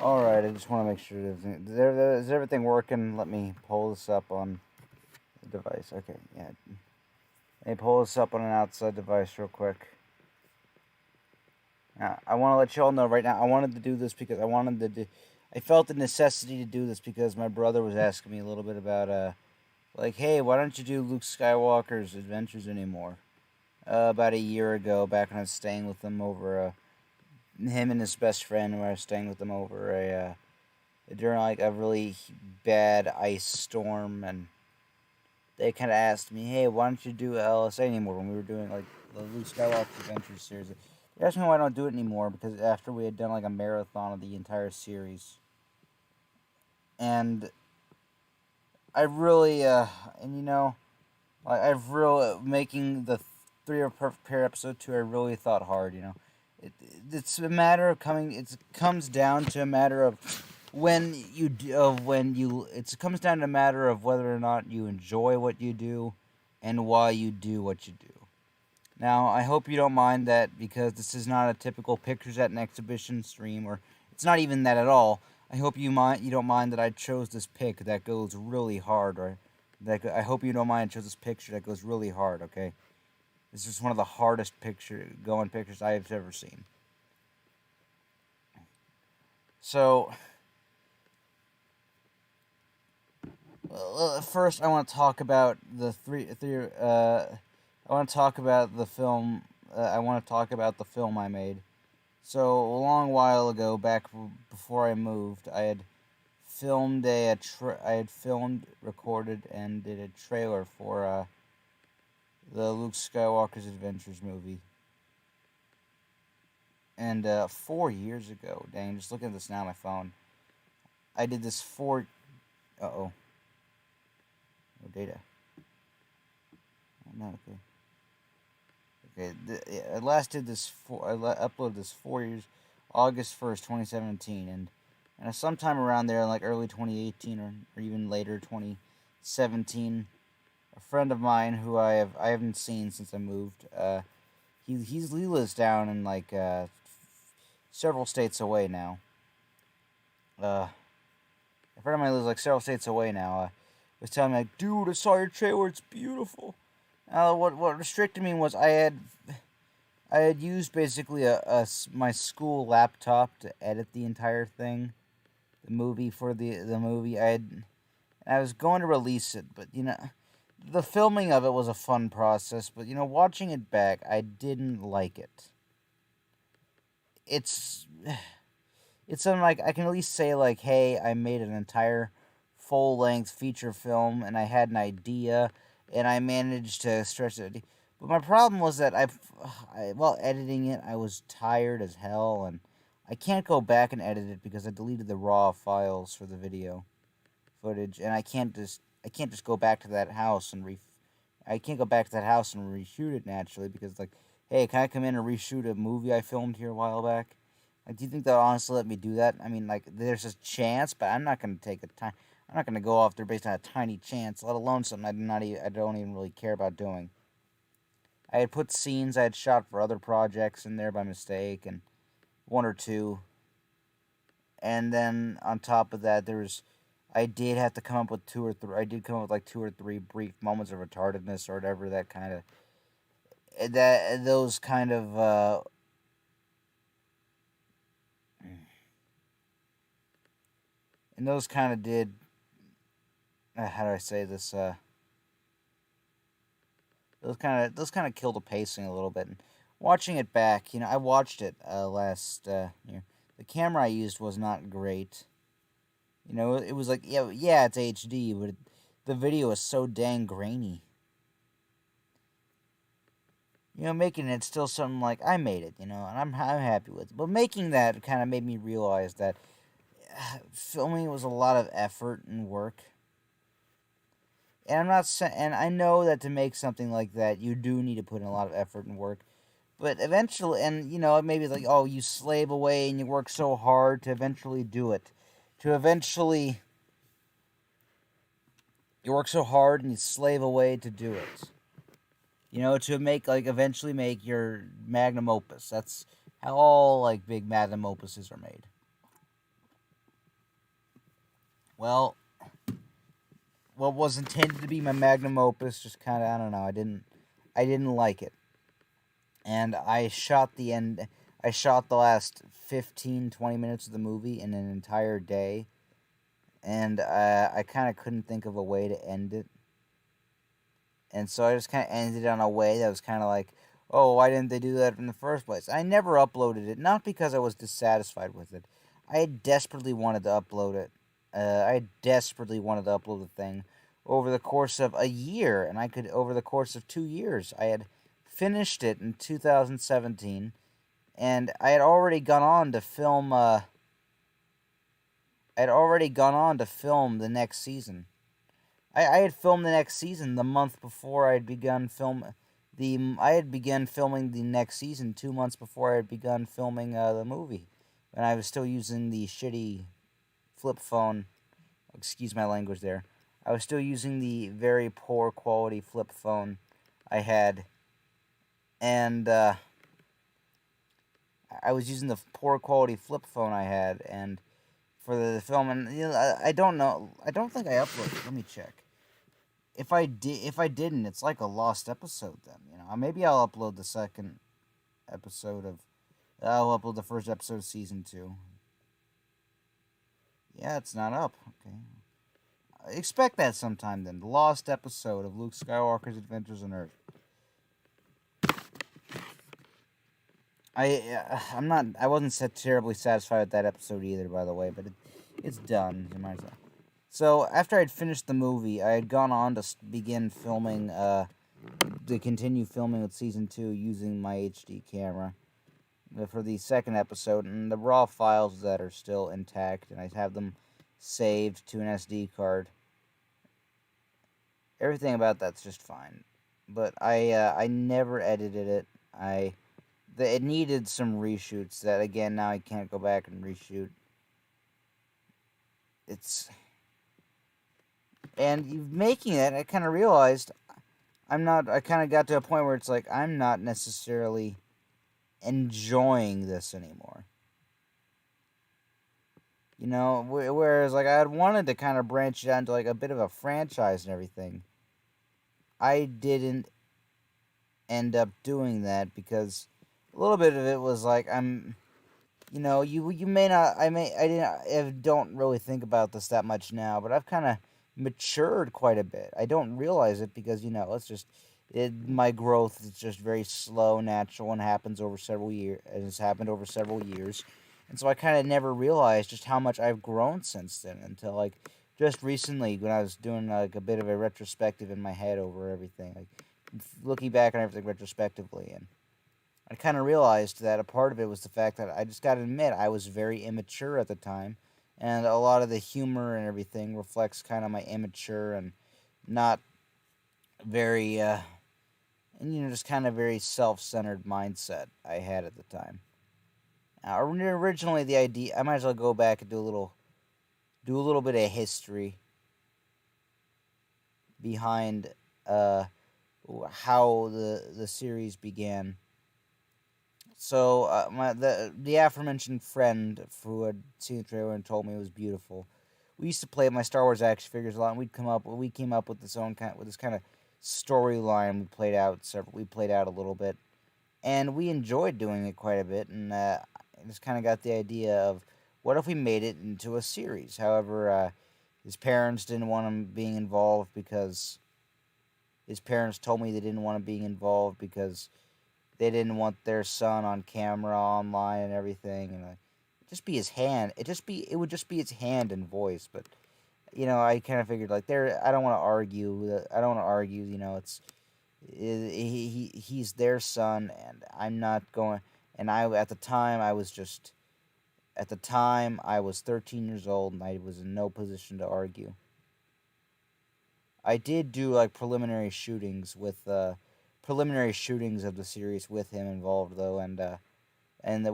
Alright, I just want to make sure is everything working. Let me pull this up on the device. Okay, yeah. Let me pull this up on an outside device real quick. Now, I want to let you all know right now, I wanted to do this because I felt the necessity to do this because my brother was asking me a little bit about, like, hey, why don't you do Luke Skywalker's Adventures anymore? About a year ago, back when I was staying with him over, him and his best friend, where I was staying with them over during like a really bad ice storm, and they kind of asked me, "Hey, why don't you do LSA anymore?" When we were doing like the Luke Skywalker Adventures series, they asked me why I don't do it anymore because after we had done like a marathon of the entire series, and I really, and you know, like I've really making the Three of Perfect Pair episode 2. I really thought hard, you know. It's a matter of coming. It comes down to a matter of it comes down to a matter of whether or not you enjoy what you do and why you do what you do. Now, I hope you don't mind that because this is not a typical pictures at an exhibition stream, or it's not even that at all. I hope you don't mind that I chose this pic that goes really hard, or I hope you don't mind I chose this picture that goes really hard. Okay, this is one of the hardest pictures I have ever seen. So, first, I want to talk about I want to talk about the film. I want to talk about the film I made. So a long while ago, back before I moved, I had filmed, recorded, and did a trailer for the Luke Skywalker's Adventures movie. And 4 years ago, dang, just looking at this now on my phone, I did this four. No data. No, okay. Okay, I last did this I uploaded this 4 years, August 1st, 2017, and sometime around there, like early 2018 or even later 2017, a friend of mine who I haven't seen since I moved. He lives down in like several states away now. A friend of mine lives like several states away now. Was telling me like, dude, I saw your trailer. It's beautiful. What restricted me was I had used basically my school laptop to edit the entire thing, the movie for the movie. I was going to release it, but you know, the filming of it was a fun process. But you know, watching it back, I didn't like it. It's something like I can at least say like, hey, I made an entire full length feature film, and I had an idea, and I managed to stretch it. But my problem was that while editing it, I was tired as hell, and I can't go back and edit it because I deleted the raw files for the video footage, and I can't just go back to that house and I can't go back to that house and reshoot it naturally because like, hey, can I come in and reshoot a movie I filmed here a while back? Like, do you think they'll honestly let me do that? I mean, like, there's a chance, but I'm not gonna take a time. I'm not gonna go off there based on a tiny chance, let alone something I don't even really care about doing. I had put scenes I had shot for other projects in there by mistake, and one or two. And then on top of that, I did have to come up with two or three. I did come up with like two or three brief moments of retardedness or whatever those kind of and those kind of did. How do I say this? Those kind of killed the pacing a little bit. And watching it back, you know, I watched it last year. The camera I used was not great. You know, it was like yeah, it's HD, but the video is so dang grainy. You know, making it still something like I made it, you know, and I'm happy with it. But making that kind of made me realize that filming was a lot of effort and work. And and I know that to make something like that, you do need to put in a lot of effort and work. But eventually, and you know, maybe it's like, oh, you slave away and you work so hard to eventually do it. To eventually, you work so hard and you slave away to do it. You know, to eventually make your magnum opus. That's how all, like, big magnum opuses are made. well, what was intended to be my magnum opus just kind of, I don't know, I didn't like it. And I shot the last 15, 20 minutes of the movie in an entire day, and I kind of couldn't think of a way to end it. And so I just kind of ended it on a way that was kind of like, oh, why didn't they do that in the first place? I never uploaded it, not because I was dissatisfied with it. I desperately wanted to upload it. I desperately wanted to upload the thing over the course of a year, and over the course of 2 years. I had finished it in 2017, and I had already gone on to film. I'd already gone on to film the next season. I had filmed the next season the month before I had begun film. I had begun filming the next season 2 months before I had begun filming the movie, and I was still using the shitty flip phone. Excuse my language there. I was still using the very poor quality flip phone I had, and I was using the poor quality flip phone I had, and for the film, and I don't know. I don't think I uploaded. Let me check. If I didn't, it's like a lost episode. Then maybe I'll upload the second episode of. I'll upload the first episode of season 2. Yeah, it's not up. Okay, expect that sometime then. The lost episode of Luke Skywalker's Adventures on Earth. I'm not. I wasn't terribly satisfied with that episode either, by the way. But it's done. You might as well. So after I'd finished the movie, I had gone on to begin filming. To continue filming with season 2 using my HD camera for the second episode, and the raw files that are still intact, and I have them saved to an SD card. Everything about that's just fine, but I never edited it. It needed some reshoots that, again, now I can't go back and reshoot. And making it, I kind of realized I kind of got to a point where it's like, I'm not necessarily enjoying this anymore. Whereas, like, I had wanted to kind of branch it out into, like, a bit of a franchise and everything. I didn't end up doing that because a little bit of it was like, you may not, I don't really think about this that much now, but I've kind of matured quite a bit. I don't realize it because, my growth is just very slow, natural, and happens over several years, and has happened over several years. And so I kind of never realized just how much I've grown since then until, like, just recently when I was doing, like, a bit of a retrospective in my head over everything, like, looking back on everything retrospectively, and I kind of realized that a part of it was the fact that I just got to admit I was very immature at the time, and a lot of the humor and everything reflects kind of my immature and not very, just kind of very self-centered mindset I had at the time. Originally, the idea, I might as well go back and do a little bit of history behind how the series began. So the aforementioned friend who had seen the trailer and told me it was beautiful. We used to play my Star Wars action figures a lot, and we came up with this kind of storyline. We played out a little bit, and we enjoyed doing it quite a bit. And I just kind of got the idea of what if we made it into a series. However, his parents didn't want him being involved because his parents told me they didn't want him being involved because they didn't want their son on camera, online, and everything, and just be his hand. It would just be his hand and voice. But I kind of figured, like, I don't want to argue. I don't want to argue. He's their son, and I'm not going. And at the time I was 13 years old, and I was in no position to argue. I did do, like, preliminary shootings of the series with him involved, though, and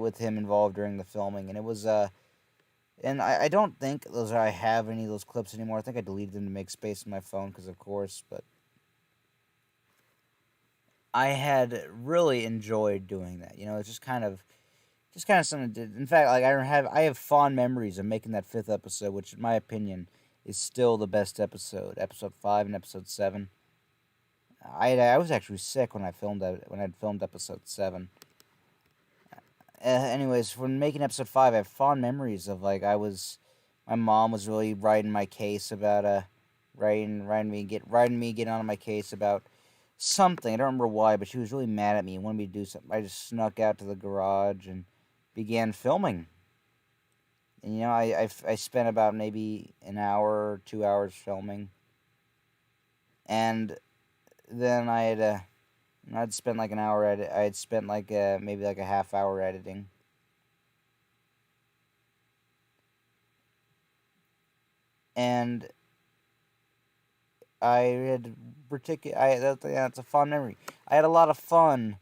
with him involved during the filming, and it was and I don't think I have any of those clips anymore. I think I deleted them to make space in my phone, because of course, but I had really enjoyed doing that. It's just kind of something to do. In fact, like, I have fond memories of making that 5th episode, which in my opinion is still the best episode. Episode 5 and episode 7. I was actually sick when I filmed that when I'd filmed episode 7. Anyways, when making episode 5, I have fond memories of like my mom was really riding my case about riding me getting on my case about something. I don't remember why, but she was really mad at me and wanted me to do something. I just snuck out to the garage and began filming. And I spent about maybe an hour or 2 hours filming, and then I'd spent like an hour I had spent like maybe like a half hour editing. And I had that's a fun memory. I had a lot of fun.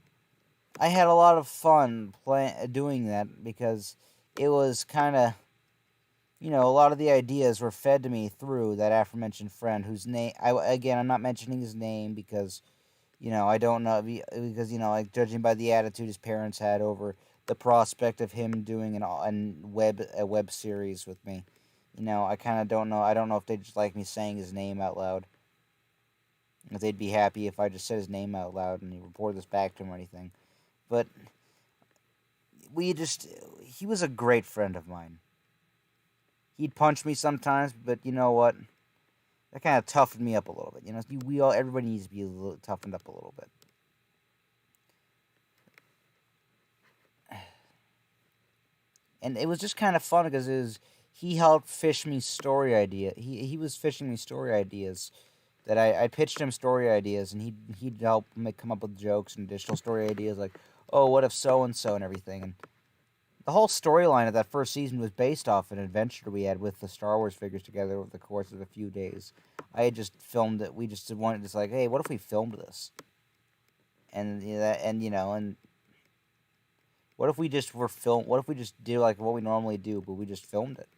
I had a lot of fun doing that because it was kind of, a lot of the ideas were fed to me through that aforementioned friend whose name I'm not mentioning his name because I don't know because like judging by the attitude his parents had over the prospect of him doing a web series with me. I kind of don't know. I don't know if they just like me saying his name out loud. If they'd be happy if I just said his name out loud and he reported this back to him or anything. But he was a great friend of mine. He'd punch me sometimes, but you know what? That kind of toughened me up a little bit. Everybody needs to be toughened up a little bit. And it was just kind of fun because he helped fish me story idea. He was fishing me story ideas that I pitched him story ideas, and he'd help come up with jokes and additional story ideas like, oh, what if so and so and everything. And the whole storyline of that first season was based off an adventure we had with the Star Wars figures together over the course of a few days. I had just filmed it. We just wanted to like, hey, what if we filmed this? And what if we just What if we just did like what we normally do, but we just filmed it?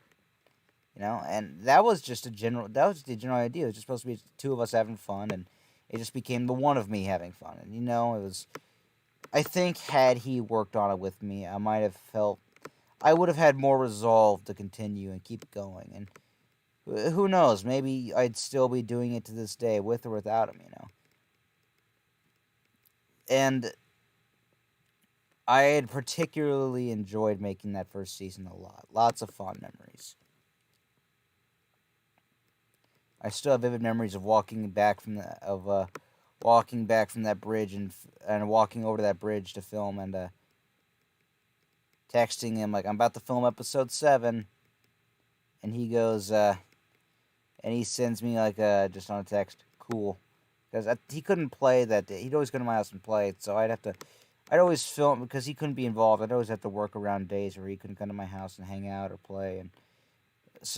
And that was just the general idea. It was just supposed to be the two of us having fun, and it just became the one of me having fun. And it was. I think had he worked on it with me, I would have had more resolve to continue and keep going. And who knows? Maybe I'd still be doing it to this day, with or without him. And I had particularly enjoyed making that first season a lot. Lots of fond memories. I still have vivid memories of walking back from that bridge and walking over to that bridge to film and texting him like I'm about to film episode 7, and he goes and he sends me like just on a text, cool, because he couldn't play that day. He'd always go to my house and play, so I'd always film because he couldn't be involved. I'd always have to work around days where he couldn't come to my house and hang out or play, and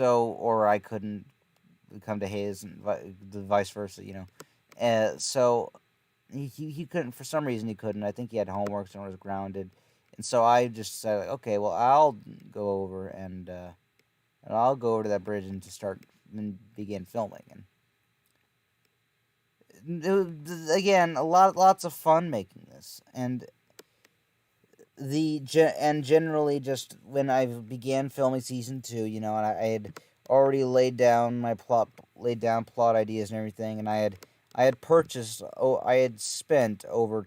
or I couldn't come to his, and the vice versa, so he couldn't, for some reason he couldn't. I think he had homework, so I was grounded, and so I just said, like, okay, well I'll go over and I'll go over to that bridge and begin filming, and again lots of fun making this, and generally just when I began filming season 2, and I had already laid down plot ideas and everything, and I had spent over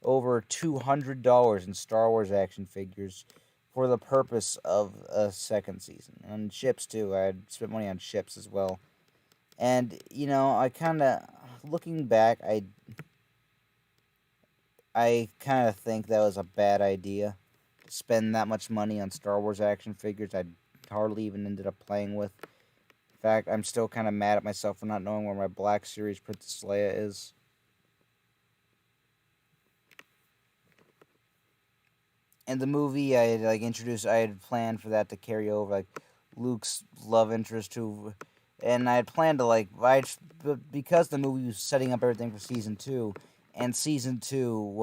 $200 in Star Wars action figures for the purpose of a second season, and ships too. I had spent money on ships as well, and I kind of, looking back, I kind of think that was a bad idea to spend that much money on Star Wars action figures I'd hardly even ended up playing with. In fact, I'm still kind of mad at myself for not knowing where my Black Series Princess Leia is. And the movie I had planned for that to carry over, like Luke's love interest and I had planned to but because the movie was setting up everything for season 2, and season 2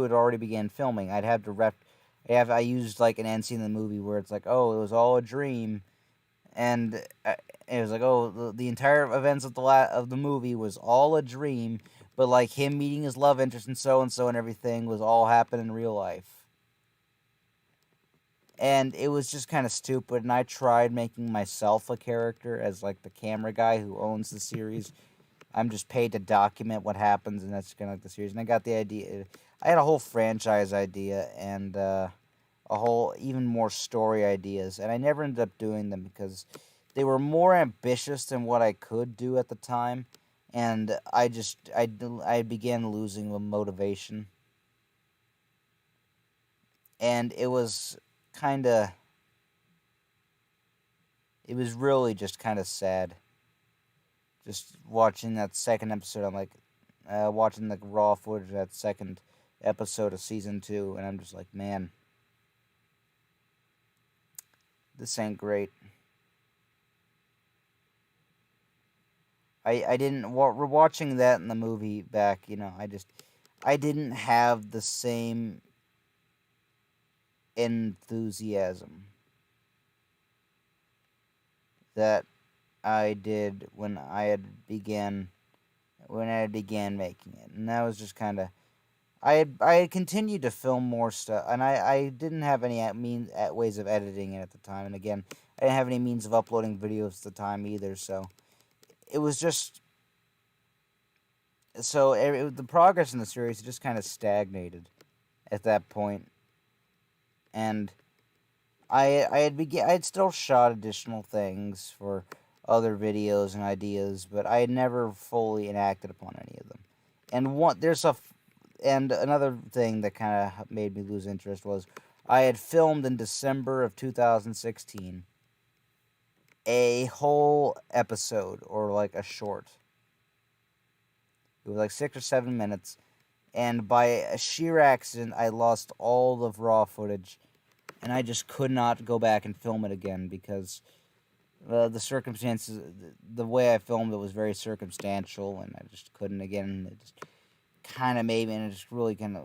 had already began filming, I'd have to I used like an end scene in the movie where it's like, oh, it was all a dream, and it was like, oh, the entire events of the movie was all a dream, but like him meeting his love interest and so and everything was all happening in real life. and it was just kind of stupid. And I tried making myself a character as like the camera guy who owns the series. I'm just paid to document what happens, and that's kind of like the series. And I got the idea. I had a whole franchise idea and a whole even more story ideas, and I never ended up doing them because they were more ambitious than what I could do at the time, and I began losing the motivation, and it was kind of it was really just kind of sad. Just watching that second episode, I'm like, watching the raw footage of that second episode of season 2, and I'm just like, man, this ain't great. I didn't watching that in the movie back. I didn't have the same enthusiasm that I did when I began making it, and that was just kind of I had continued to film more stuff, and I didn't have any ways of editing it at the time, and again, I didn't have any means of uploading videos at the time either, so it was just the progress in the series just kind of stagnated at that point, and I had still shot additional things for other videos and ideas, but I had never fully enacted upon any of them. And another thing that kind of made me lose interest was I had filmed in December of 2016 a whole episode or like a short. It was like 6 or 7 minutes, and by a sheer accident, I lost all the raw footage, and I just could not go back and film it again because the circumstances, the way I filmed it was very circumstantial, and I just couldn't again. It just kind of made me, and it just really kind of.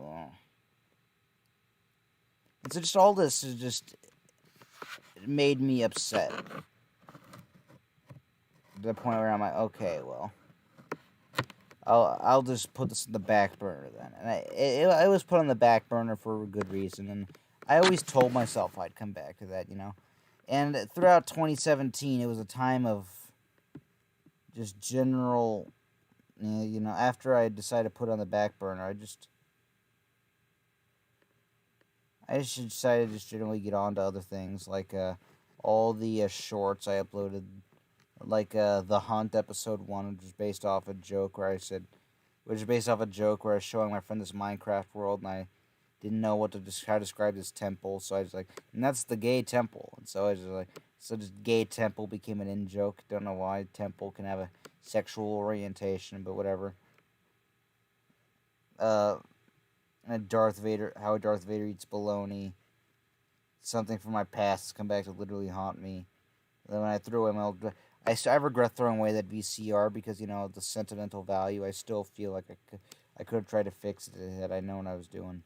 And so just all this is just made me upset to the point where I'm like, okay, well, I'll just put this in the back burner then, and it was put on the back burner for a good reason, and I always told myself I'd come back to that. And throughout 2017, it was a time of just general, after I decided to put it on the back burner, I just decided to just generally get on to other things, like all the shorts I uploaded, like the Hunt episode 1, which is based off a joke where I was showing my friend this Minecraft world, and I didn't know how to describe this temple, so I was like, and that's the gay temple, and so I was just like, so just gay temple became an in joke. Don't know why temple can have a sexual orientation, but whatever. Uh, and how Darth Vader eats bologna. Something from my past has come back to literally haunt me. Then when I threw away I regret throwing away that VCR because the sentimental value. I still feel like I could have tried to fix it had I known I was doing.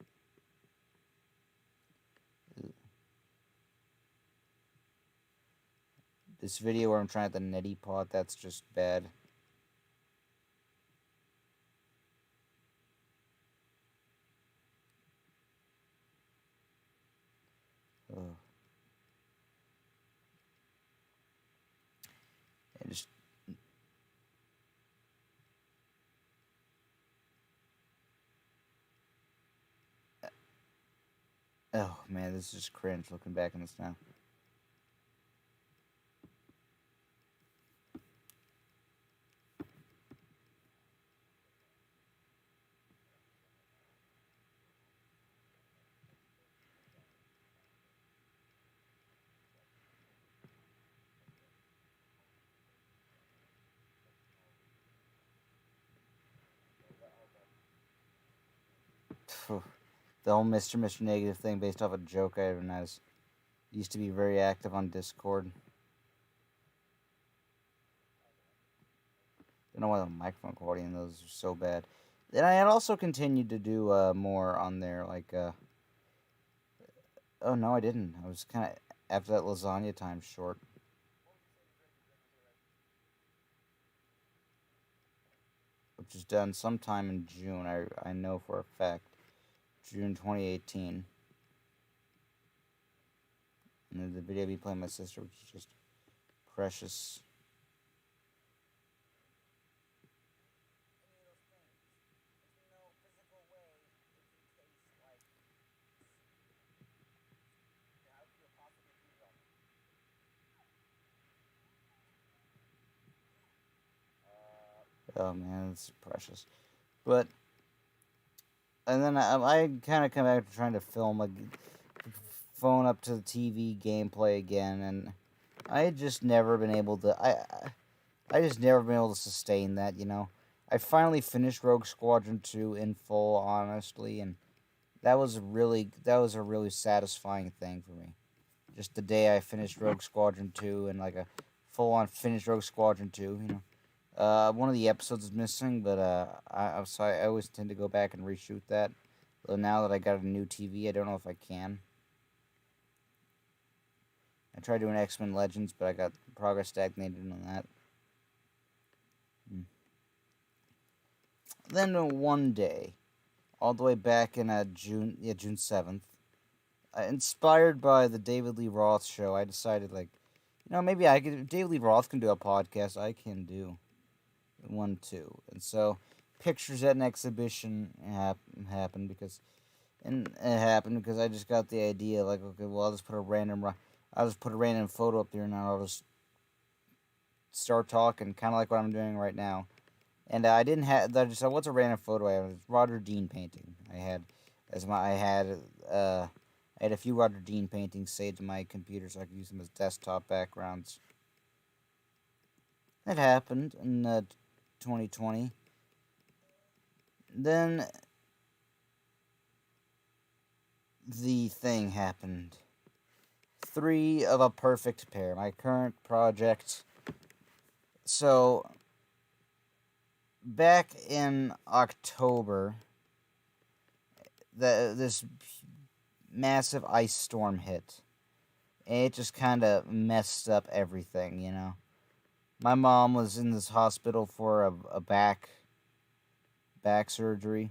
This video where I'm trying the neti pot, that's just bad. Ugh. I just Oh man, this is just cringe looking back on this now. The whole Mr. Negative thing based off a joke I even has used to be very active on Discord. Don't know why the microphone quality in those are so bad. Then I had also continued to do more on there, like oh no, I didn't. I was kind of after that lasagna time short, which is done sometime in June. I know for a fact, June 2018. And the video be playing my sister, which is just precious. Oh man, it's precious. But and then I kind of come back to trying to film a phone up to the TV gameplay again, and I had just never been able to. I just never been able to sustain that. I finally finished Rogue Squadron 2 in full, honestly, and that was a really satisfying thing for me. Just the day I finished Rogue Squadron 2 and like a full on finished Rogue Squadron 2. One of the episodes is missing, but I'm sorry. I always tend to go back and reshoot that. But now that I got a new TV, I don't know if I can. I tried doing X-Men Legends, but I got progress stagnated on that. Then one day, all the way back in June 7th, inspired by the David Lee Roth show, I decided maybe I could. If David Lee Roth can do a podcast, I can do one too. And so, pictures at an exhibition happened because, I just got the idea. Like, okay, well, I'll just put a random photo up there, and I'll just start talking, kind of like what I'm doing right now. And I didn't have. I just said, what's a random photo I have? It's Roger Dean painting. I had a few Roger Dean paintings saved to my computer so I could use them as desktop backgrounds. That happened in 2020. Then the thing happened. 3 of a perfect pair. My current project. So, back in October, this massive ice storm hit. And it just kind of messed up everything. My mom was in this hospital for a back surgery.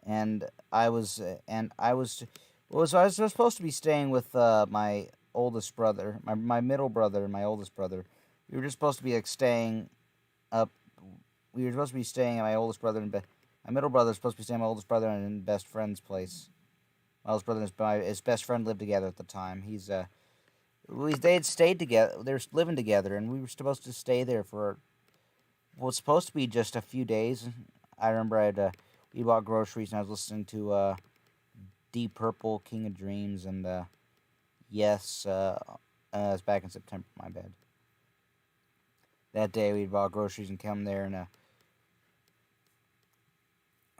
And I was so I was supposed to be staying with my oldest brother, my middle brother, and my oldest brother. We were just supposed to be staying up. We were supposed to be staying at my oldest brother and my middle brother was supposed to be staying at my oldest brother and best friend's place. My oldest brother and his best friend lived together at the time. They had stayed together. They were living together, and we were supposed to stay there for what was supposed to be just a few days. I remember we bought groceries, and I was listening to Deep Purple, King of Dreams, and Yes. It was back in September. My bad. That day we'd bought groceries and come there, and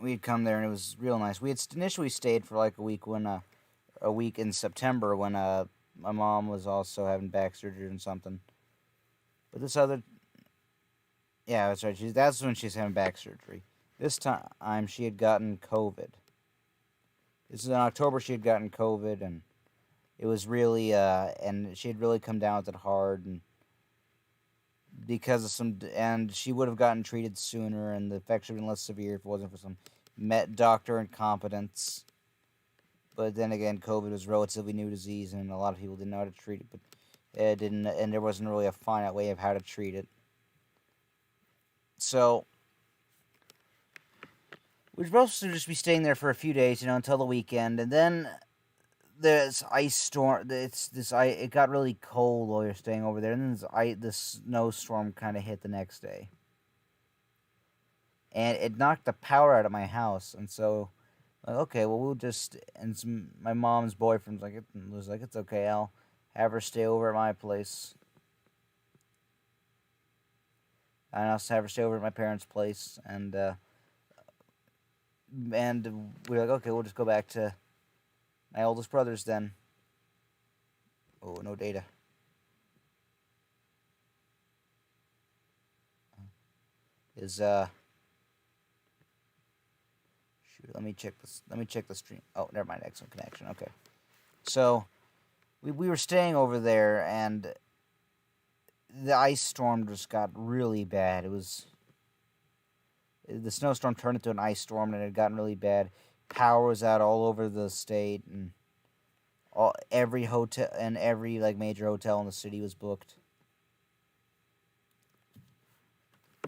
we'd come there, and it was real nice. We had initially stayed for like a week in September when my mom was also having back surgery and something. But this other, yeah, that's right. That's when she's having back surgery. This time she had gotten COVID. This is in October. She had gotten COVID, and it was really and she had really come down with it hard, and and she would have gotten treated sooner, and the effects would have been less severe if it wasn't for some doctor incompetence. But then again, COVID was a relatively new disease, and a lot of people didn't know how to treat it. But it didn't, and there wasn't really a finite way of how to treat it. So we were supposed to just be staying there for a few days, until the weekend, and then this ice storm. It got really cold while we were staying over there, and then this snowstorm kind of hit the next day, and it knocked the power out of my house. And so, okay, well, we'll just. And my mom's boyfriend was like, it's okay, I'll have her stay over at my place. And I'll have her stay over at my parents' place, and we were like, okay, we'll just go back to my oldest brother's then. Oh, no data. Shoot, let me check this. Let me check the stream. Oh, never mind. Excellent connection. Okay. So, we were staying over there, and the ice storm just got really bad. The snowstorm turned into an ice storm, and it had gotten really bad. Power was out all over the state, and every hotel and every like major hotel in the city was booked.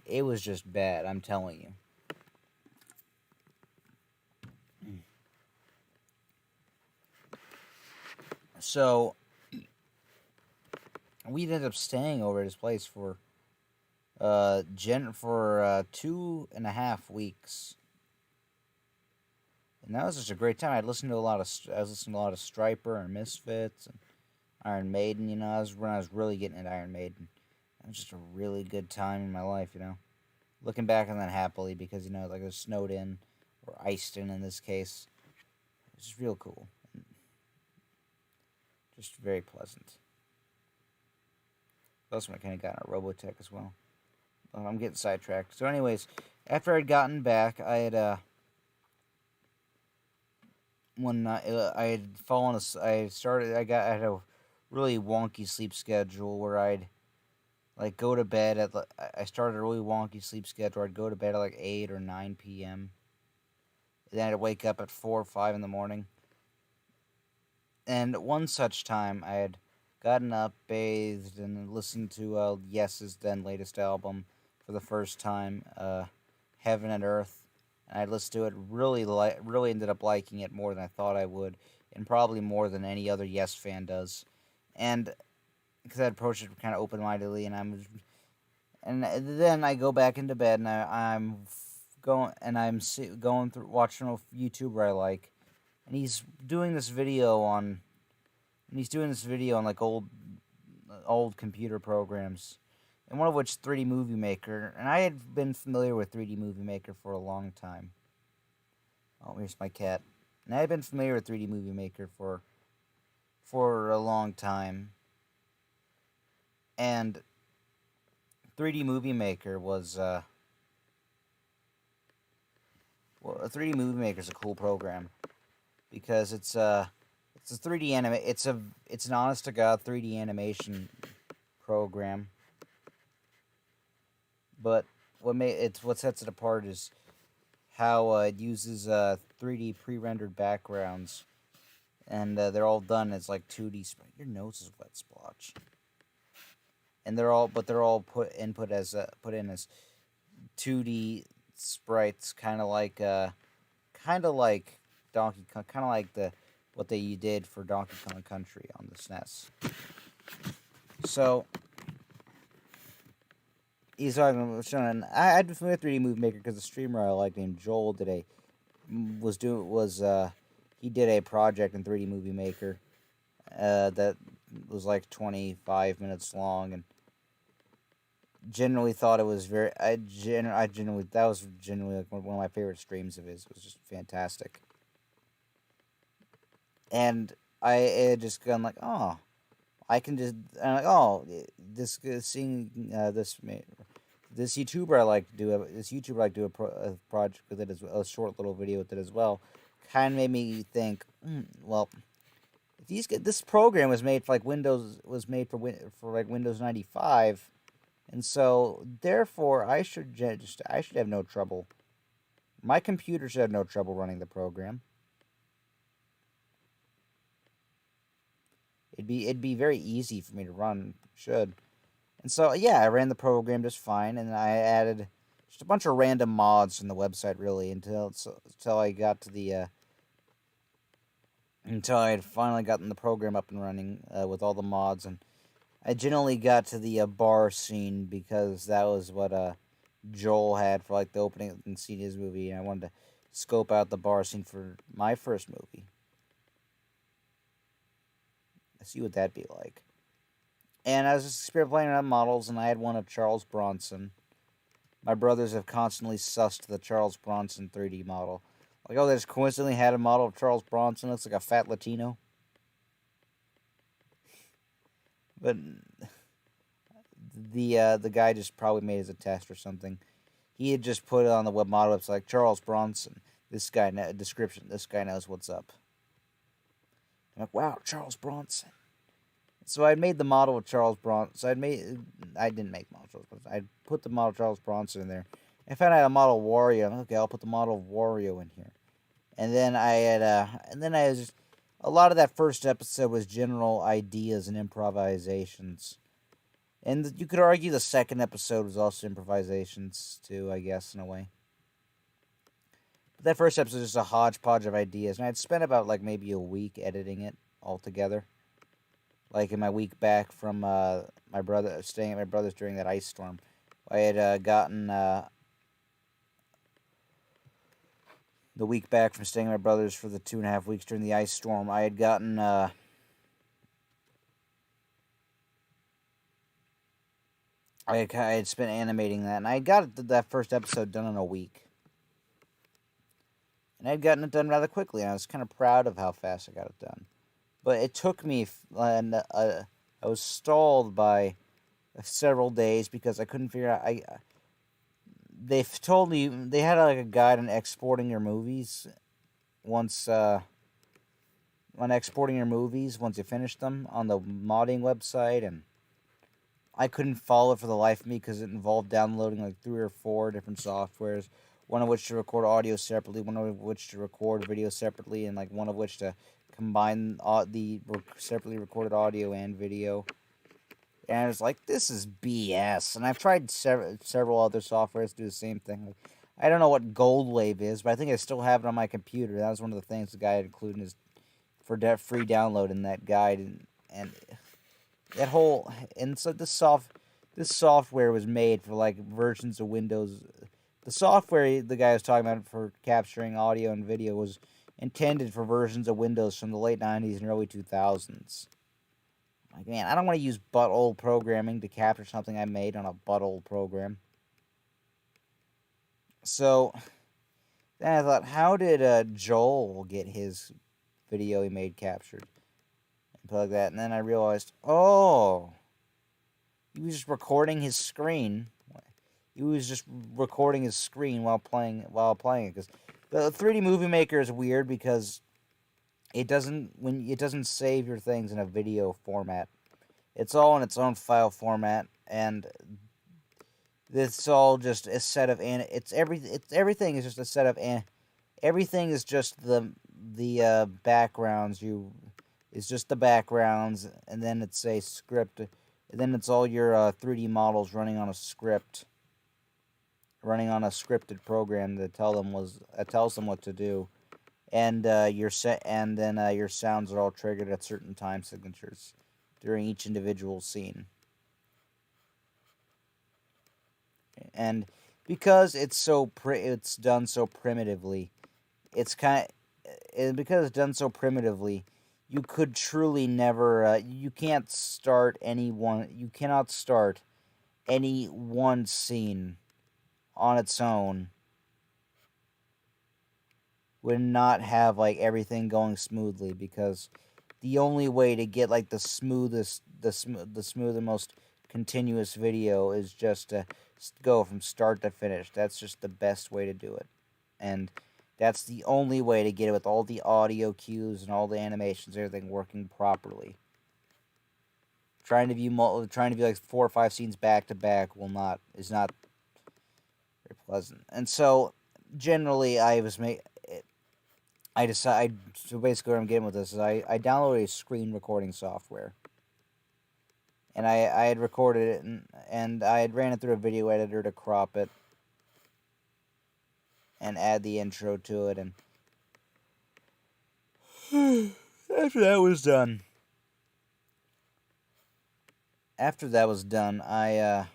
It was just bad, I'm telling you. So we ended up staying over at his place for 2.5 weeks, and that was just a great time. I was listening to a lot of Striper and Misfits and Iron Maiden. You know, when I was really getting into Iron Maiden. It was just a really good time in my life. You know, looking back on that happily because like it was snowed in or iced in this case. It's just real cool. Just very pleasant. That's when I kind of got into Robotech as well. I'm getting sidetracked. So, anyways, after I'd gotten back, I had I had fallen. I had a really wonky sleep schedule where I'd like go to bed at. I started a really wonky sleep schedule. I'd go to bed at like 8 or 9 p.m. Then I'd wake up at 4 or 5 in the morning. And one such time, I had gotten up, bathed, and listened to Yes's then latest album for the first time, Heaven and Earth. And I listened to it, really ended up liking it more than I thought I would, and probably more than any other Yes fan does. And because I approached it kind of open-mindedly, and then I go back into bed, and I'm going through watching a YouTuber I like, and he's doing this video on like old computer programs, and one of which 3D Movie Maker, and I had been familiar with 3D Movie Maker for a long time. Oh, here's my cat. And I had been familiar with 3D Movie Maker for a long time, and 3D Movie Maker was 3D Movie Maker is a cool program because it's a 3D it's an honest to god 3D animation program. But what sets it apart is how it uses 3D pre-rendered backgrounds, and they're all done as like 2D. Your nose is wet, splotch. And they're all put in as 2D sprites, kind of like Donkey Kong, kind of like what they did for Donkey Kong Country on the SNES. So he's talking. I'd been familiar with 3D Movie Maker because the streamer I like named Joel he did a project in 3D Movie Maker that was like 25 minutes long, and generally thought it was that was genuinely like one of my favorite streams of his. It was just fantastic. And I had just gone like, oh, I can just, I'm like, oh, this YouTuber I like to do a project with it, a short little video with it as well, kind of made me think, well, if this program was made for like Windows Windows 95, and so therefore I should have no trouble. My computer should have no trouble running the program. It'd be very easy for me to run, should. And so I ran the program just fine, and I added just a bunch of random mods from the website really until I got to until I had finally gotten the program up and running with all the mods, and I generally got to the bar scene because that was what Joel had for like the opening scene of his movie, and I wanted to scope out the bar scene for my first movie. See what that'd be like. And I was just playing around models, and I had one of Charles Bronson. My brothers have constantly sussed the Charles Bronson 3D model. Like, oh, they just coincidentally had a model of Charles Bronson. Looks like a fat Latino. But the guy just probably made it as a test or something. He had just put it on the web model. It's like, Charles Bronson. This guy, description, this guy knows what's up. I'm like, wow, Charles Bronson. So I made the model of Charles Bronson. I didn't make the model of Charles Bronson. I put the model of Charles Bronson in there. I found out a model of Wario. I'm like, okay, I'll put the model of Wario in here. And then I a lot of that first episode was general ideas and improvisations. And you could argue the second episode was also improvisations, too, I guess, in a way. But that first episode was just a hodgepodge of ideas. And I'd spent about, like, maybe a week editing it altogether. Like, in my week back from my brother, staying at my brother's during that ice storm. I had gotten, the week back from staying at my brother's for the 2.5 weeks during the ice storm, I had gotten, I had spent animating that, and I got that first episode done in a week. And I had gotten it done rather quickly, and I was kind of proud of how fast I got it done. But it took me, and I was stalled by several days because I couldn't figure out. They've told me they had like a guide on exporting your movies once on exporting your movies once you finish them on the modding website, and I couldn't follow it for the life of me because it involved downloading like 3 or 4 different softwares, one of which to record audio separately, one of which to record video separately, and like one of which to combine the separately recorded audio and video. And I was like, this is BS. And I've tried several other softwares to do the same thing. Like, I don't know what Goldwave is, but I think I still have it on my computer. That was one of the things the guy had included in his for free download in that guide, and that whole and so this software was made for like versions of Windows. The software the guy was talking about for capturing audio and video was intended for versions of Windows from the late 90s and early 2000s. Like, man, I don't want to use butt-old programming to capture something I made on a butt-old program. So, then I thought, how did Joel get his video he made captured? And put like that, and then I realized, oh, he was just recording his screen. He was just recording his screen while playing it. Because the 3D Movie Maker is weird because it doesn't save your things in a video format. It's all in its own file format, and it's all just a set of everything is just a set of everything is just the backgrounds. It's just the backgrounds, and then it's a script, and then it's all your 3D models running on a script, running on a scripted program that tells them what to do. And your sounds are all triggered at certain time signatures during each individual scene. And because it's done so primitively, you could truly never you cannot start any one scene on its own would not have like everything going smoothly, because the only way to get like the smoothest, most continuous video is just to go from start to finish. That's just the best way to do it, and that's the only way to get it with all the audio cues and all the animations, everything working properly. Trying to view like 4 or 5 scenes back to back is not very pleasant, and so generally so basically what I'm getting with this is I downloaded a screen recording software. And I had recorded it, and I had ran it through a video editor to crop it and add the intro to it. And after that was done, I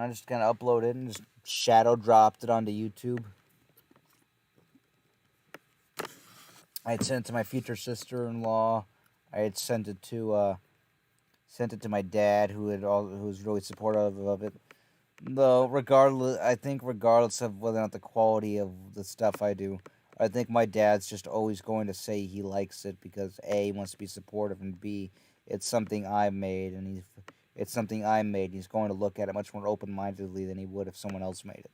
just kind of uploaded it and just shadow dropped it onto YouTube. I had sent it to my future sister-in-law. I had sent it to my dad, who was really supportive of it. Though regardless of whether or not the quality of the stuff I do, I think my dad's just always going to say he likes it because A, he wants to be supportive, and B, it's something I made, and he's going to look at it much more open-mindedly than he would if someone else made it.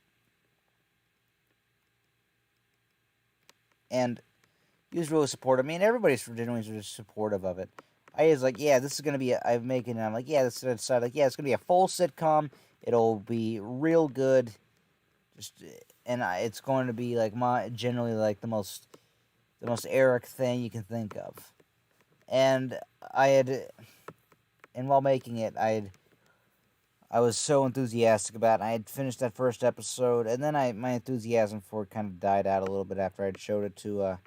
And he was really supportive. I mean, everybody's generally just supportive of it. I was like, yeah, this is going to be I'm making it. I'm like, yeah, this is like, yeah, it's going to be a full sitcom. It'll be real good. Just it's going to be like generally like the most Eric thing you can think of. And I had and while making it, I was so enthusiastic about it. I had finished that first episode, and then my enthusiasm for it kind of died out a little bit after I'd showed it to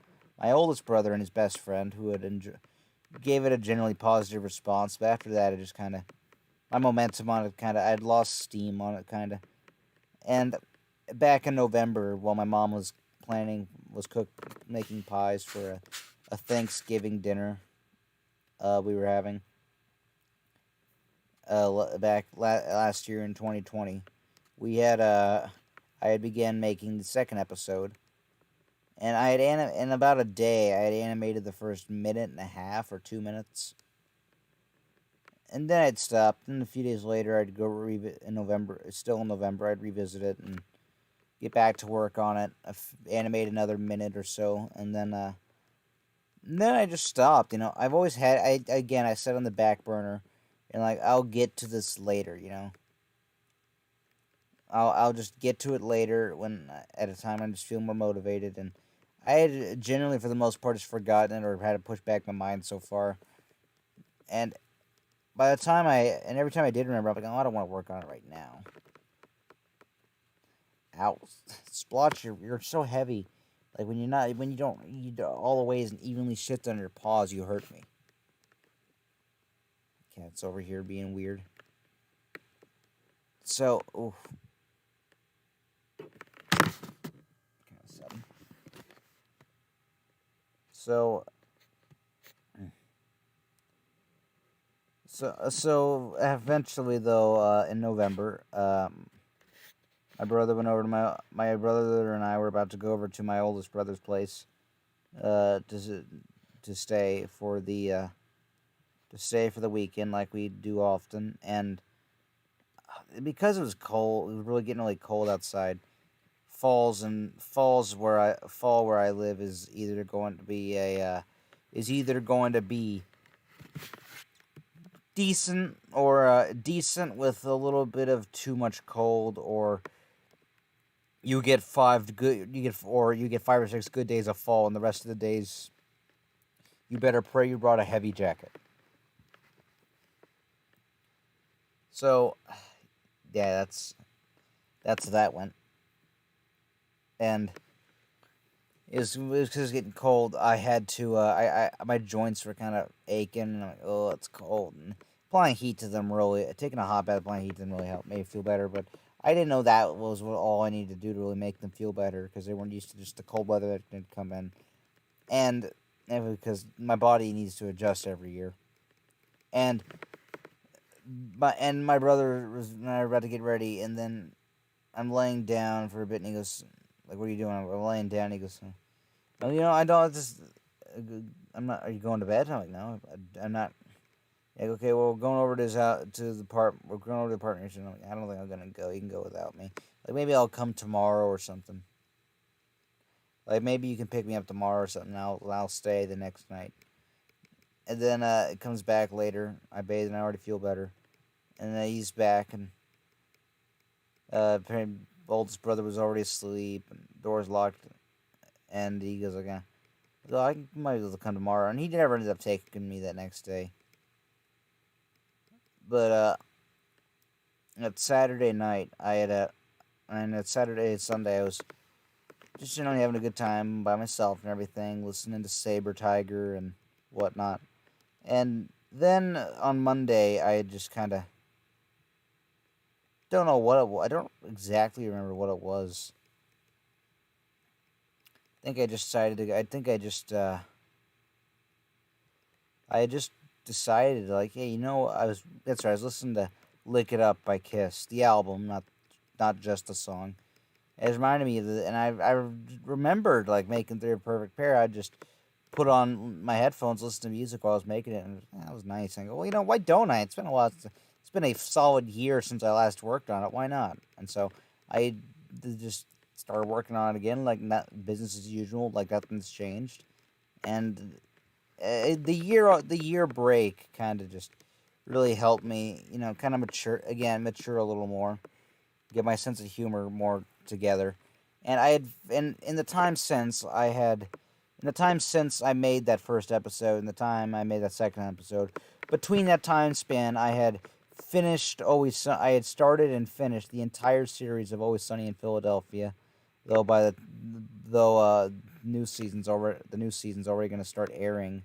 my oldest brother and his best friend, who had gave it a generally positive response. But after that, it just kind of my momentum on it I'd lost steam on it And back in November, while my mom was making pies for a Thanksgiving dinner we were having last year in 2020. We had I had began making the second episode, and in about a day I had animated the first minute and a half or 2 minutes, and then I'd stop. And a few days later, I'd go in November. Still in November, I'd revisit it and get back to work on it. Animate another minute or so, and then I just stopped. I've always had. I set on the back burner, and like I'll get to this later. I'll just get to it later when at a time I just feel more motivated. And I had generally, for the most part, just forgotten it or had to push back my mind so far. And by the time every time I did remember, I'm like, oh, I don't want to work on it right now. Ow, Splotch, you're so heavy. Like when you don't all the ways and evenly shift on your paws, you hurt me. Cat's over here being weird. So, oof. Kind of sudden. So eventually, though, in November, my brother went over to my brother and I were about to go over to my oldest brother's place, to stay for the weekend like we do often. And because it was cold, it was really cold outside. Fall where I live is either going to be decent or decent with a little bit of too much cold, or you get 5 or 6 good days of fall, and the rest of the days you better pray you brought a heavy jacket. So yeah, that's that went. And it was because it was getting cold. I had to my joints were kind of aching, and I'm like, oh, it's cold. And applying heat to them taking a hot bath, applying heat didn't really help me feel better. But I didn't know that was all I needed to do to really make them feel better, because they weren't used to just the cold weather that did come in, and because my body needs to adjust every year. And my brother and I were about to get ready, and then I'm laying down for a bit, and he goes, like, what are you doing? I'm laying down. And he goes, well, I don't just. I'm not. Are you going to bed? I'm like, no, I'm not. Like, okay, well, we're going over to his house, to the park. We're going over to the partnership. I'm like, I don't think I'm gonna go. You can go without me. Like, maybe I'll come tomorrow or something. Like, maybe you can pick me up tomorrow or something. I'll stay the next night. And then it comes back later. I bathe and I already feel better. And then he's back, and oldest brother was already asleep, and doors locked, and he goes like, so I might be able to come tomorrow. And he never ended up taking me that next day. But at Saturday night, and at Saturday and Sunday, I was just generally having a good time by myself and everything, listening to Saber Tiger and whatnot. And then on Monday, I just kind of don't know what it was. I don't exactly remember what it was. I think I just decided to. I think I just. I just decided, like, hey, That's right. I was listening to "Lick It Up" by Kiss, the album, not just the song. It reminded me of and I remembered, like, making Three a Perfect Pair. I just put on my headphones, listen to music while I was making it, and that was nice. And I go, well, why don't I? It's been a while. It's been a solid year since I last worked on it. Why not? And so I just started working on it again, like, not business as usual, like nothing's changed. And the year break kind of just really helped me, kind of mature a little more, get my sense of humor more together, and I had in the time since I made that first episode and the time I made that second episode, between that time span, I had I had started and finished the entire series of Always Sunny in Philadelphia, though by the though the new season's already going to start airing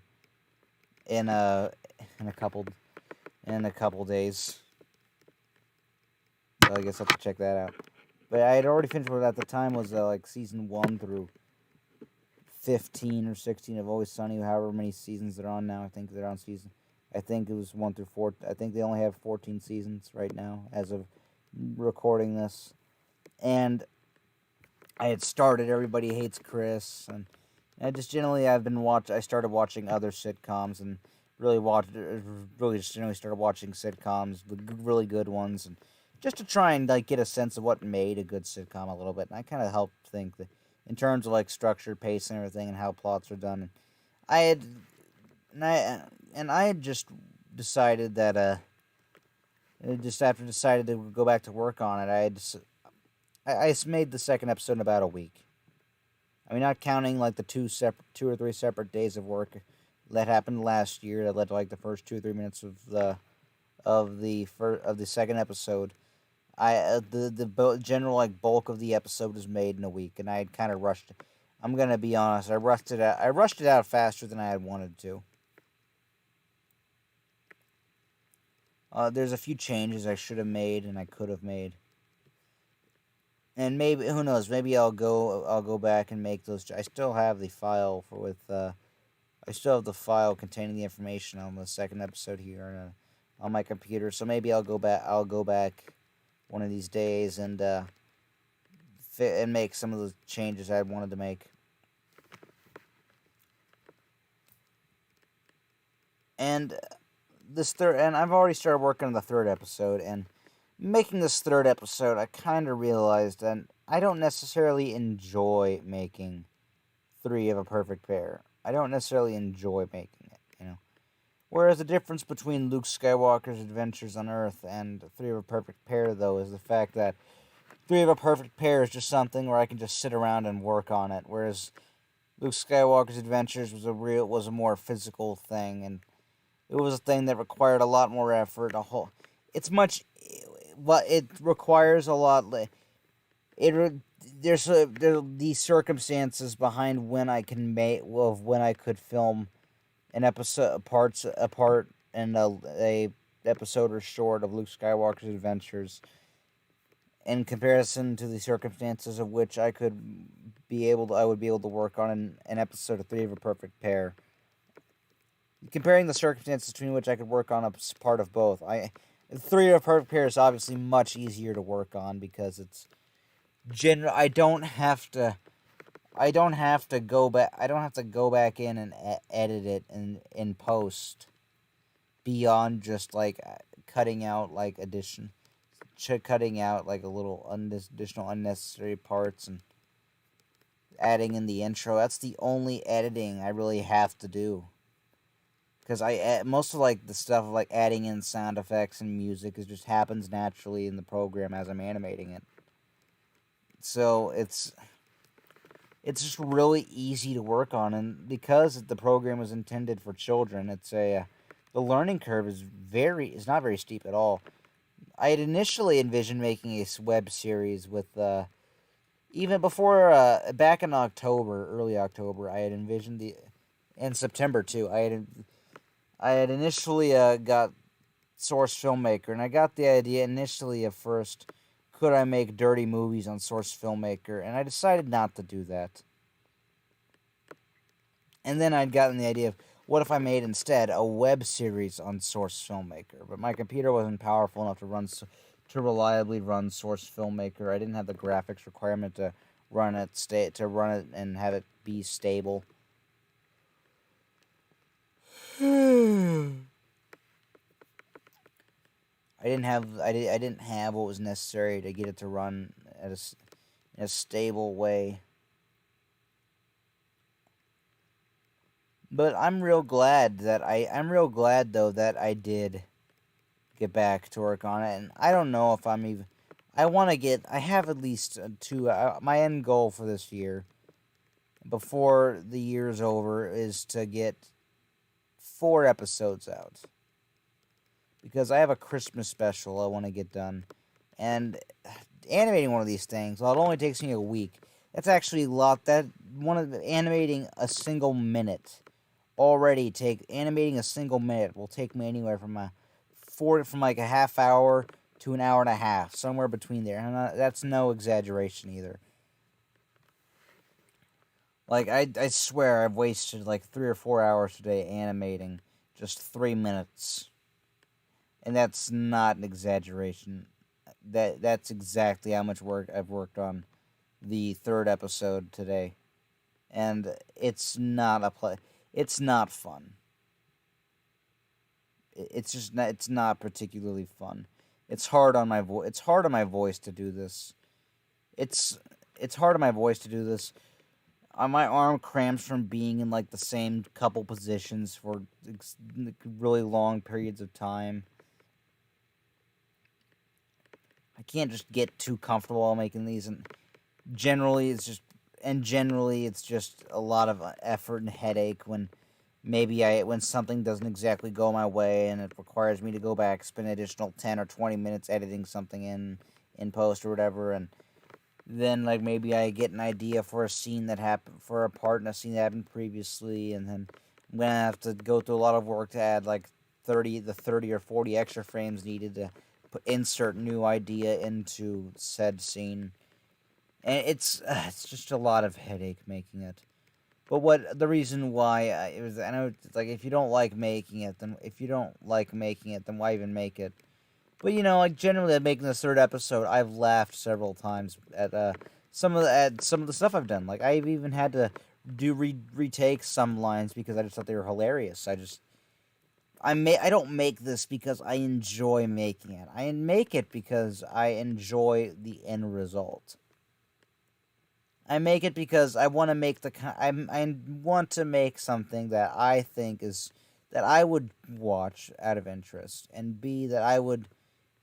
in a in a couple in a couple days. So I guess I'll have to check that out. But I had already finished what at the time was like season 1 through 15 or 16 of Always Sunny, however many seasons they're on now. I think they're on season. I think it was 1 through 4. I think they only have 14 seasons right now as of recording this. And I had started Everybody Hates Chris, and I just generally I started watching other sitcoms and really just generally started watching sitcoms, the really good ones, and just to try and like get a sense of what made a good sitcom a little bit. And I kind of helped think that in terms of like structure, pace, and everything, and how plots are done. And I had I had just decided that just after decided to go back to work on it, I made the second episode in about a week. I mean, not counting like the two or three separate days of work that happened last year that led to like the first 2 or 3 minutes of the second episode. The general like bulk of the episode was made in a week, and I had kind of rushed it. I'm gonna be honest, I rushed it out. I rushed it out faster than I had wanted to. There's a few changes I should have made and I could have made, and maybe who knows? Maybe I'll go back and make those. I still have the file I still have the file containing the information on the second episode here on my computer. So maybe I'll go back. I'll go back one of these days and make some of the changes I wanted to make. And I've already started working on the third episode, and making this third episode, I kind of realized that I don't necessarily enjoy making Three of a Perfect Pair. I don't necessarily enjoy making it. Whereas the difference between Luke Skywalker's adventures on Earth and Three of a Perfect Pair, though, is the fact that Three of a Perfect Pair is just something where I can just sit around and work on it, whereas Luke Skywalker's adventures was a more physical thing, and it was a thing that required a lot more effort. It requires a lot. There's these circumstances behind when I could film an episode apart and a episode or short of Luke Skywalker's adventures, in comparison to the circumstances of which I would be able to work on an episode of Three of a Perfect Pair. Comparing the circumstances between which I could work on a part of both, Three of a Perfect Pair is obviously much easier to work on because it's I don't have to go back. I don't have to go back in and edit it in post beyond just like cutting out like cutting out like a little additional unnecessary parts and adding in the intro. That's the only editing I really have to do. Because most of like the stuff of like adding in sound effects and music just happens naturally in the program as I'm animating it. So it's just really easy to work on, and because the program was intended for children, the learning curve is not very steep at all. I had initially envisioned making a web series with even before back in early October, I had envisioned in September too. I had initially got Source Filmmaker, and I got the idea initially of first, could I make dirty movies on Source Filmmaker, and I decided not to do that. And then I'd gotten the idea of, what if I made instead a web series on Source Filmmaker? But my computer wasn't powerful enough to reliably run Source Filmmaker. I didn't have the graphics requirement to run it and have it be stable. I didn't have what was necessary to get it to run in a stable way. But I'm real glad though that I did get back to work on it, and I don't know if I have at least two. My end goal for this year, before the year's over, is to get 4 episodes out. Because I have a Christmas special I want to get done. And animating one of these things, well, it only takes me a week. That's actually a lot. Animating a single minute animating a single minute will take me anywhere from like a half hour to an hour and a half, somewhere between there. And that's no exaggeration either. Like I swear I've wasted like 3 or 4 hours today animating just 3 minutes, and that's not an exaggeration. That's exactly how much work I've worked on the third episode today, and It's not fun. It's just not. It's not particularly fun. It's hard on my voice. It's hard on my voice to do this. It's it's hard on my voice to do this. My arm cramps from being in like the same couple positions for really long periods of time. I can't just get too comfortable while making these, and generally it's just a lot of effort and headache when something doesn't exactly go my way and it requires me to go back, spend an additional 10 or 20 minutes editing something in post or whatever, and then like maybe I get an idea for a scene that happened for a part in a scene that happened previously, and then I'm gonna have to go through a lot of work to add like 30 or 40 extra frames needed to insert new idea into said scene, and it's just a lot of headache making it. But what the reason why it was, I know it's like if you don't like making it, then why even make it? But like generally, at making this third episode, I've laughed several times at some of the stuff I've done. Like I've even had to retake some lines because I just thought they were hilarious. I don't make this because I enjoy making it. I make it because I enjoy the end result. I make it because I want to make I want to make something that I think is that I would watch out of interest, and B, that I want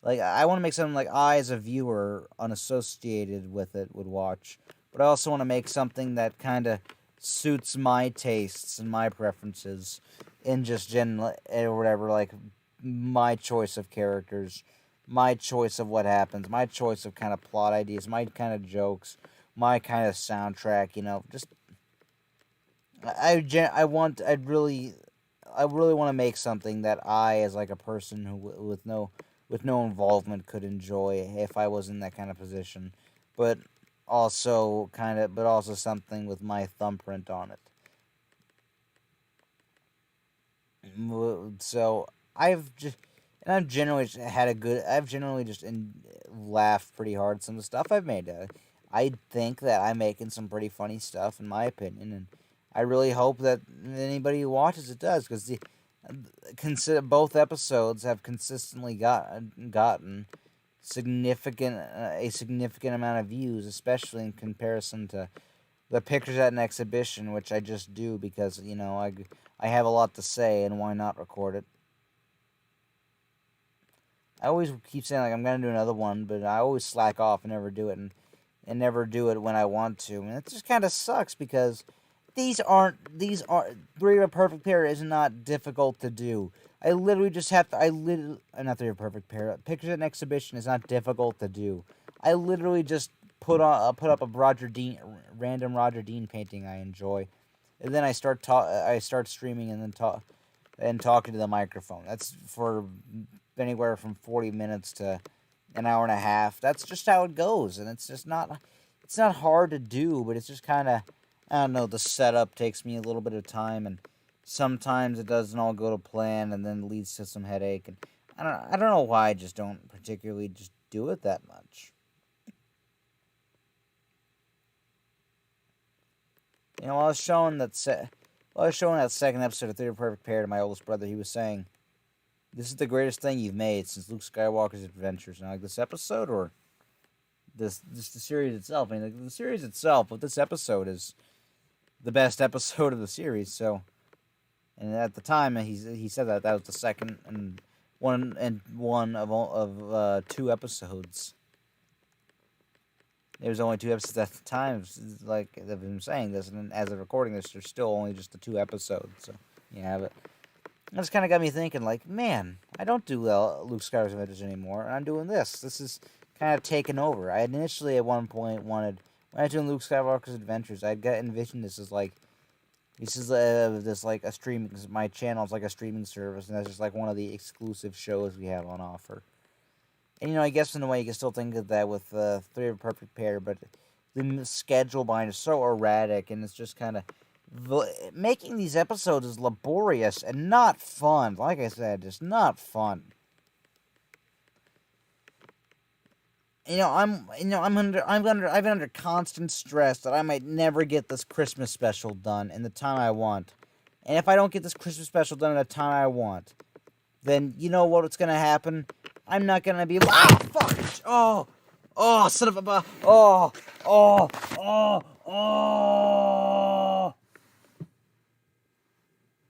to make something like I, as a viewer unassociated with it, would watch. But I also want to make something that kind of suits my tastes and my preferences in just general or whatever, like my choice of characters, my choice of what happens, my choice of kind of plot ideas, my kind of jokes, my kind of soundtrack. Just I really want to make something that I, as like a person who with no involvement, could enjoy if I was in that kind of position, but but also something with my thumbprint on it. So I've just and I've generally just laughed pretty hard at some of the stuff I've made. I think that I'm making some pretty funny stuff, in my opinion, and I really hope that anybody who watches it does, because consider both episodes have consistently gotten a significant amount of views, especially in comparison to the pictures at an exhibition, which I just do because I have a lot to say, and why not record it? I always keep saying like I'm gonna do another one, but I always slack off and never do it, and never do it when I want to, and it just kind of sucks because these aren't Three of a Perfect Pair is not difficult to do. I literally just have to. Not Three of a Perfect Pair. Pictures at an exhibition is not difficult to do. I literally just put up a random Roger Dean painting I enjoy, and then I start streaming and then talking to the microphone. That's for anywhere from 40 minutes to an hour and a half. That's just how it goes, and it's not hard to do, but it's just kind of, I don't know, the setup takes me a little bit of time, and sometimes it doesn't all go to plan, and then leads to some headache, and I don't know why I just don't particularly just do it that much. While I was showing that second episode of Three of a Perfect Pair to my oldest brother, he was saying, "This is the greatest thing you've made since Luke Skywalker's Adventures." And like this episode, or the series itself. I mean, like, the series itself, but this episode is the best episode of the series. So, and at the time, he said that was the second and one of two episodes There was only 2 episodes at the time. Like I've been saying this, and as of recording this, there's still only just the 2 episodes. So yeah, but it just kind of got me thinking, like, man, I don't do Luke Skywalker's Adventures anymore, and I'm doing this. This is kind of taken over. I had initially at one point wanted, when I was doing Luke Skywalker's Adventures, I'd got envisioned this as like, this like a streaming, my channel's like a streaming service, and that's just like one of the exclusive shows we have on offer. And I guess in a way you can still think of that with Three of a Perfect Pair, but the schedule behind is so erratic, and it's just kind of making these episodes is laborious and not fun. Like I said, just not fun. I've been under constant stress that I might never get this Christmas special done in the time I want. And if I don't get this Christmas special done in the time I want, then you know what's gonna happen? I'm not gonna be fuck! Son of a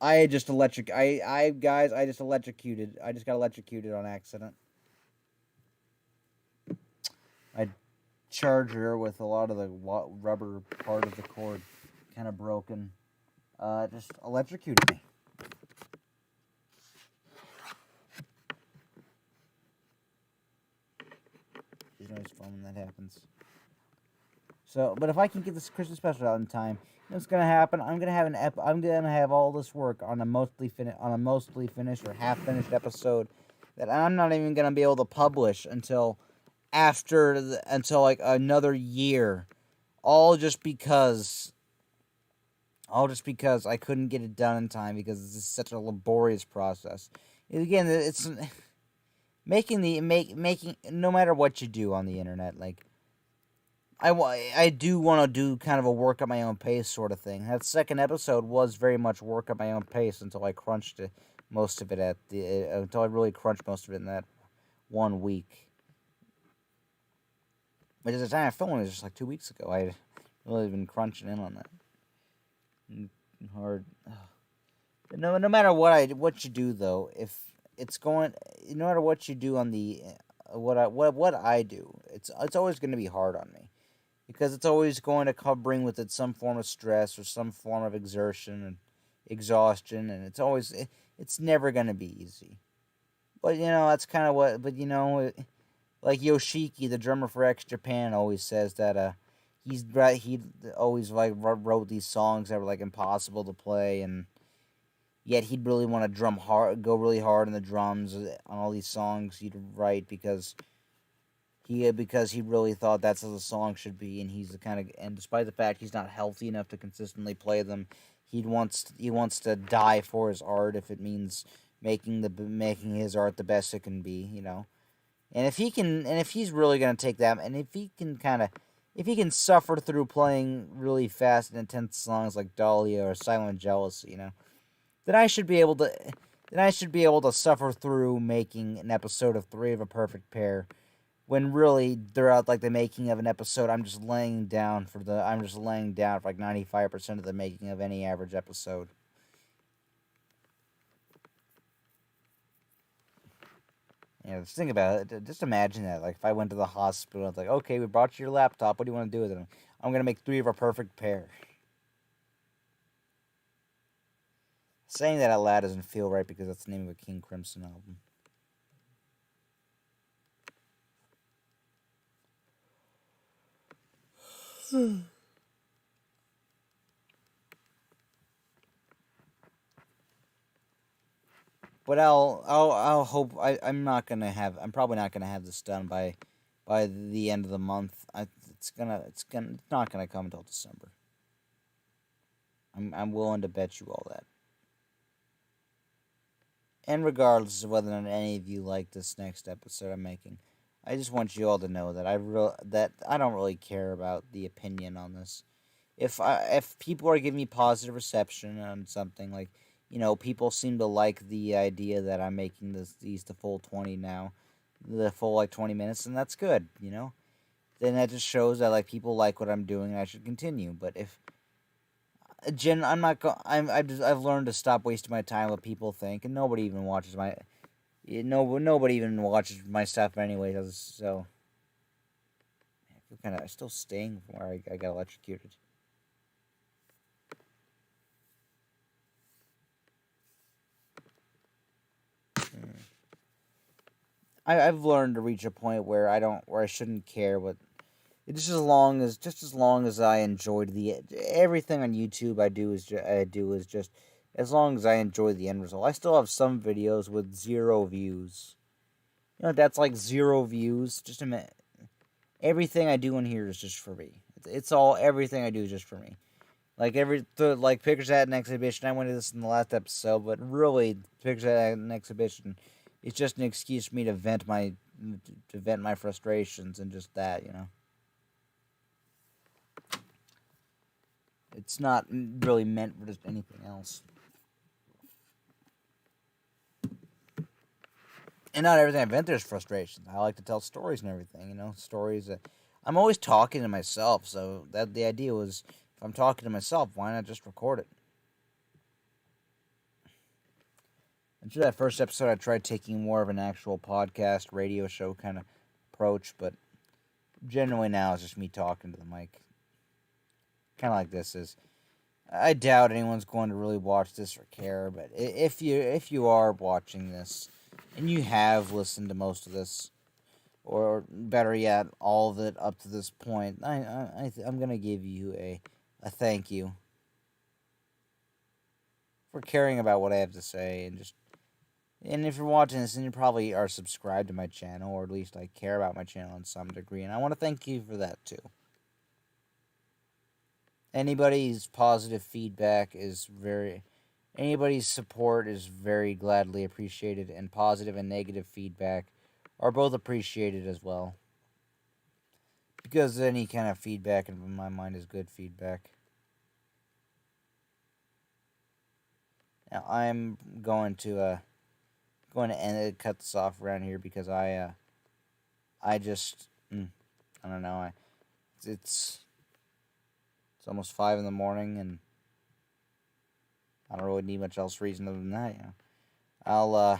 I just guys, I just electrocuted. I just got electrocuted on accident. My charger with a lot of the rubber part of the cord kind of broken. Just electrocuted me. It's always fun when that happens. So, but if I can get this Christmas special out in time, what's gonna happen? I'm gonna have all this work on a mostly finished or half finished episode that I'm not even gonna be able to publish until like another year, all just because I couldn't get it done in time because this is such a laborious process. Again, it's making no matter what you do on the internet, like I do want to do kind of a work at my own pace sort of thing. That second episode was very much work at my own pace until I crunched most of it until I really crunched most of it in that 1 week. But at the time I filmed it was just like 2 weeks ago. I had really been crunching in on that. Hard. No matter what you do though, if it's going, no matter what you do on the what I do, it's always going to be hard on me. Because it's always going to bring with it some form of stress or some form of exertion and exhaustion, and it's never going to be easy. But that's kind of what. But like Yoshiki, the drummer for X Japan, always says that he always like wrote these songs that were like impossible to play, and yet he'd really want to go really hard on the drums on all these songs he'd write because he really thought that's how the song should be, and despite the fact he's not healthy enough to consistently play them, he wants to die for his art if it means making his art the best it can be, And if he's really gonna take that, and if he can suffer through playing really fast and intense songs like Dahlia or Silent Jealousy, then I should be able to suffer through making an episode of Three of a Perfect Pair. When really, throughout like the making of an episode, I'm just laying down for like 95% of the making of any average episode. Just think about it. Just imagine that. Like, if I went to the hospital, it's like, okay, we brought you your laptop. What do you want to do with it? I'm gonna make Three of a Perfect Pair. Saying that out loud doesn't feel right because that's the name of a King Crimson album. But I'll hope I'm probably not gonna have this done by the end of the month. It's not gonna come until December. I'm willing to bet you all that. And regardless of whether or not any of you like this next episode I'm making, I just want you all to know that I don't really care about the opinion on this. If people are giving me positive reception on something, like, people seem to like the idea that I'm making these the full 20 now, the full like 20 minutes, and that's good, Then that just shows that like people like what I'm doing, and I should continue. But if I'm not go. I've learned to stop wasting my time what people think, and nobody even watches nobody even watches my stuff anyway. So still staying from where I got electrocuted. I've learned to reach a point where I shouldn't care what. Just as long as I enjoyed everything on YouTube I do is just as long as I enjoy the end result. I still have some videos with 0 views. That's like 0 views. Just a minute. Everything I do in here is just for me. It's all everything I do is just for me. Like like pictures at an exhibition. I went to this in the last episode, but really pictures at an exhibition, it's just an excuse for me to vent my frustrations and just that. It's not really meant for just anything else. And not everything I vent there's frustrations. I like to tell stories and everything. Stories that I'm always talking to myself. So that the idea was, if I'm talking to myself, why not just record it? And through that first episode, I tried taking more of an actual podcast, radio show kind of approach, but generally now it's just me talking to the mic. Kind of like this is. I doubt anyone's going to really watch this or care, but if you are watching this and you have listened to most of this, or better yet, all of it up to this point, I'm gonna give you a thank you for caring about what I have to say, and if you're watching this, then you probably are subscribed to my channel, or at least I care about my channel in some degree, and I want to thank you for that too. Anybody's positive feedback anybody's support is very gladly appreciated, and positive and negative feedback are both appreciated as well. Because any kind of feedback, in my mind, is good feedback. Now, I'm going to cut this off around here because I just, I don't know, it's almost 5 in the morning, and I don't really need much else reason other than that. I'll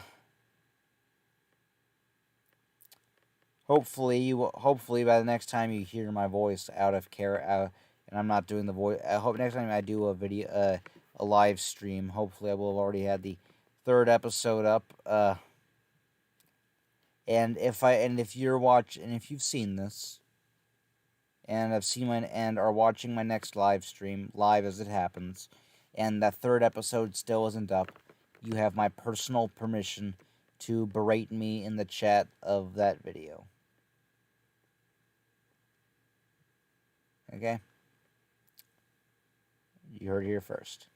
hopefully by the next time you hear my voice and I'm not doing the voice. I hope next time I do a video, a live stream, hopefully I will have already had the 3rd episode up. And if you've seen this, and are watching my next live stream, live as it happens, and that 3rd episode still isn't up, you have my personal permission to berate me in the chat of that video. Okay? You heard it here first.